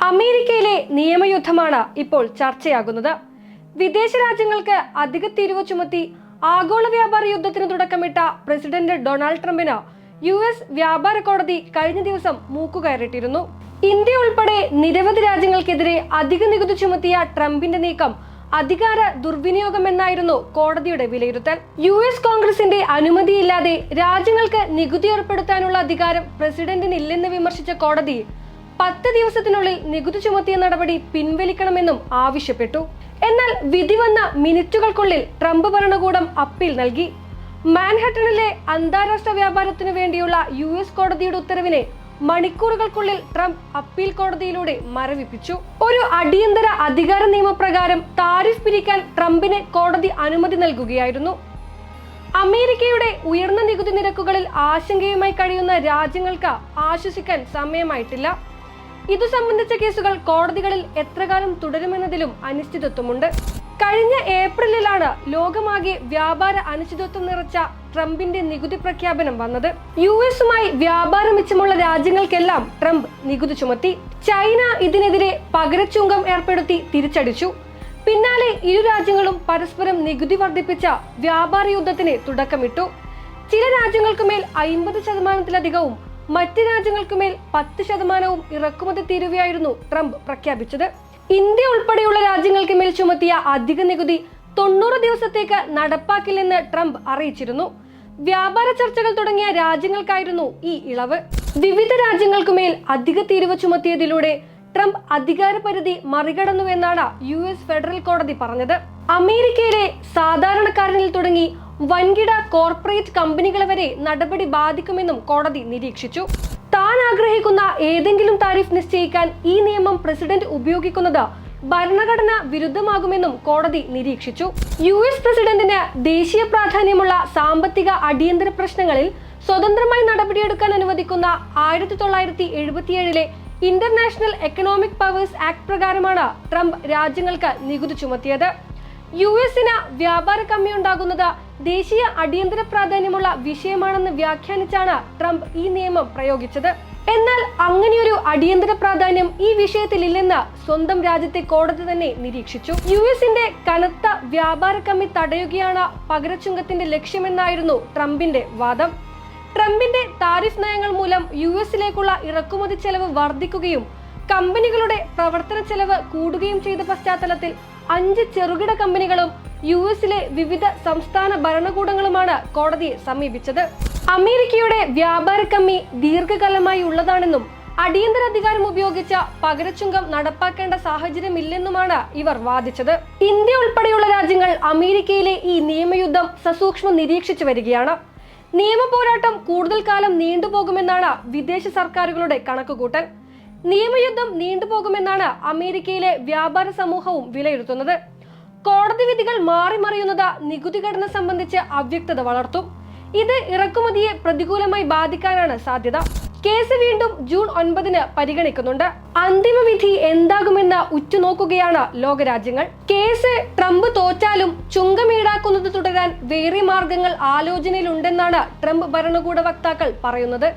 അമേരിക്കയിലെ നിയമയുദ്ധമാണ് ഇപ്പോൾ ചർച്ചയാകുന്നത്. വിദേശ രാജ്യങ്ങൾക്ക് അധിക തീരുവ ചുമത്തി ആഗോള വ്യാപാര യുദ്ധത്തിന് തുടക്കമിട്ട പ്രസിഡന്റ് ഡൊണാൾഡ് ട്രംപിന് US വ്യാപാര കോടതി കഴിഞ്ഞ ദിവസം മൂക്കുകയറിട്ടിരുന്നു. ഇന്ത്യ ഉൾപ്പെടെ നിരവധി രാജ്യങ്ങൾക്കെതിരെ അധിക നികുതി ചുമത്തിയ ട്രംപിന്റെ നീക്കം അധികാര ദുർവിനിയോഗമെന്നായിരുന്നു കോടതിയുടെ വിലയിരുത്തൽ. US കോൺഗ്രസിന്റെ അനുമതിയില്ലാതെ രാജ്യങ്ങൾക്ക് നികുതി ഏർപ്പെടുത്താനുള്ള അധികാരം പ്രസിഡന്റിന് ഇല്ലെന്ന് വിമർശിച്ച കോടതി 10 ദിവസത്തിനുള്ളിൽ നികുതി ചുമത്തിയ നടപടി പിൻവലിക്കണമെന്നും ആവശ്യപ്പെട്ടു. എന്നാൽ വിധി വന്ന മിനിറ്റുകൾക്കുള്ളിൽ ട്രംപ് ഭരണകൂടം അപ്പീൽ നൽകി. മാൻഹട്ടണിലെ അന്താരാഷ്ട്ര വ്യാപാരത്തിനു വേണ്ടിയുള്ള US കോടതിയുടെ ഉത്തരവിനെ മണിക്കൂറുകൾക്കുള്ളിൽ ട്രംപ് അപ്പീൽ കോടതിയിലൂടെ മരവിപ്പിച്ചു. ഒരു അടിയന്തര അധികാര നിയമപ്രകാരം താരിഫ് പിരിക്കാൻ ട്രംപിന് കോടതി അനുമതി നൽകുകയായിരുന്നു. അമേരിക്കയുടെ ഉയർന്ന നികുതി നിരക്കുകളിൽ ആശങ്കയുമായി കഴിയുന്ന രാജ്യങ്ങൾക്ക് ആശ്വസിക്കാൻ സമയമായിട്ടില്ല. ഇതു സംബന്ധിച്ച കേസുകൾ കോടതികളിൽ എത്രകാലം തുടരുമെന്നതിലും അനിശ്ചിതത്വമുണ്ട്. കഴിഞ്ഞ ഏപ്രിലിലാണ് ലോകമാകെ വ്യാപാര അനിശ്ചിതത്വം നിറച്ച ട്രംപിന്റെ നികുതി പ്രഖ്യാപനം വന്നത്. US-മായി വ്യാപാര മിച്ചമുള്ള രാജ്യങ്ങൾക്കെല്ലാം ട്രംപ് നികുതി ചുമത്തി. ചൈന ഇതിനെതിരെ പകരച്ചുങ്കം ഏർപ്പെടുത്തി തിരിച്ചടിച്ചു. പിന്നാലെ ഇരു രാജ്യങ്ങളും പരസ്പരം നികുതി വർദ്ധിപ്പിച്ച വ്യാപാര യുദ്ധത്തിന് തുടക്കമിട്ടു. ചില രാജ്യങ്ങൾക്കുമേൽ 50%-ലധികവും മറ്റ് രാജ്യങ്ങൾക്കുമേൽ 10% ഇറക്കുമതി തീരുവയായിരുന്നു ട്രംപ് പ്രഖ്യാപിച്ചത്. ഇന്ത്യ ഉൾപ്പെടെയുള്ള രാജ്യങ്ങൾക്ക് മേൽ ചുമത്തിയ അധിക നികുതി 90 ദിവസത്തേക്ക് നടപ്പാക്കില്ലെന്ന് ട്രംപ് അറിയിച്ചിരുന്നു. വ്യാപാര ചർച്ചകൾ തുടങ്ങിയ രാജ്യങ്ങൾക്കായിരുന്നു ഈ ഇളവ്. വിവിധ രാജ്യങ്ങൾക്കുമേൽ അധിക തീരുവ ചുമത്തിയതിലൂടെ ട്രംപ് അധികാര പരിധി മറികടന്നുവെന്നാണ് US ഫെഡറൽ കോടതി പറഞ്ഞത്. അമേരിക്കയിലെ സാധാരണക്കാരനിൽ തുടങ്ങി വൻകിട കോർപ്പറേറ്റ് കമ്പനികളെ വരെ നടപടി ബാധിക്കുമെന്നും കോടതി നിരീക്ഷിച്ചു. താൻ ആഗ്രഹിക്കുന്ന ഏതെങ്കിലും താരിഫ് നിശ്ചയിക്കാൻ ഈ നിയമം പ്രസിഡന്റ് ഉപയോഗിക്കുന്നത് ഭരണഘടന വിരുദ്ധമാകുമെന്നും കോടതി നിരീക്ഷിച്ചു. US പ്രസിഡന്റിന് ദേശീയ പ്രാധാന്യമുള്ള സാമ്പത്തിക അടിയന്തര പ്രശ്നങ്ങളിൽ സ്വതന്ത്രമായി നടപടിയെടുക്കാൻ അനുവദിക്കുന്ന 1977-ലെ ഇന്റർനാഷണൽ എക്കണോമിക് പവേഴ്സ് ആക്ട് പ്രകാരമാണ് ട്രംപ് രാജ്യങ്ങൾക്ക് നികുതി ചുമത്തിയത്. US-ന് വ്യാപാര കമ്മി ഉണ്ടാകുന്നത് ദേശീയ അടിയന്തര പ്രാധാന്യമുള്ള വിഷയമാണെന്ന് വ്യാഖ്യാനിച്ചാണ് ട്രംപ് ഈ നിയമം പ്രയോഗിച്ചത്. എന്നാൽ അങ്ങനെയൊരു അടിയന്തര പ്രാധാന്യം ഈ വിഷയത്തിൽ ഇല്ലെന്ന് സ്വന്തം രാജ്യത്തെ കോടതി തന്നെ നിരീക്ഷിച്ചു. US-ന്റെ കനത്ത വ്യാപാര കമ്മി തടയുകയാണ് പകരച്ചുങ്കത്തിന്റെ ലക്ഷ്യമെന്നായിരുന്നു ട്രംപിന്റെ വാദം. ട്രംപിന്റെ താരിഫ് നയങ്ങൾ മൂലം US-ലേക്കുള്ള ഇറക്കുമതി ചെലവ് വർദ്ധിക്കുകയും കമ്പനികളുടെ പ്രവർത്തന ചെലവ് കൂടുകയും ചെയ്ത പശ്ചാത്തലത്തിൽ 5 ചെറുകിട കമ്പനികളും US-ലെ വിവിധ സംസ്ഥാന ഭരണകൂടങ്ങളുമാണ് കോടതിയെ സമീപിച്ചത്. അമേരിക്കയുടെ വ്യാപാര കമ്മി ദീർഘകാലമായി ഉള്ളതാണെന്നും അടിയന്തര അധികാരം ഉപയോഗിച്ച പകരച്ചുങ്കം നടപ്പാക്കേണ്ട സാഹചര്യമില്ലെന്നുമാണ് ഇവർ വാദിച്ചത്. ഇന്ത്യ ഉൾപ്പെടെയുള്ള രാജ്യങ്ങൾ അമേരിക്കയിലെ ഈ നിയമയുദ്ധം സസൂക്ഷ്മം നിരീക്ഷിച്ചു വരികയാണ്. നിയമ പോരാട്ടം കൂടുതൽ കാലം നീണ്ടുപോകുമെന്നാണ് വിദേശ സർക്കാരുകളുടെ കണക്കുകൂട്ടൽ. നിയമയുദ്ധം നീണ്ടുപോകുമെന്നാണ് അമേരിക്കയിലെ വ്യാപാര സമൂഹവും വിലയിരുത്തുന്നത്. കോടതി വിധികൾ മാറി മറിയുന്നത് നികുതി ഘടന സംബന്ധിച്ച് അവ്യക്തത വളർത്തും. ഇത് ഇറക്കുമതിയെ പ്രതികൂലമായി ബാധിക്കാനാണ് സാധ്യത. കേസ് വീണ്ടും ജൂൺ 9-ന് പരിഗണിക്കുന്നുണ്ട്. അന്തിമ വിധി എന്താകുമെന്ന് ഉറ്റുനോക്കുകയാണ് ലോകരാജ്യങ്ങൾ. കേസ് ട്രംപ് തോറ്റാലും ചുങ്കം ഈടാക്കുന്നത് തുടരാൻ വേറെ മാർഗങ്ങൾ ആലോചനയിലുണ്ടെന്നാണ് ട്രംപ് ഭരണകൂട വക്താക്കൾ പറയുന്നത്.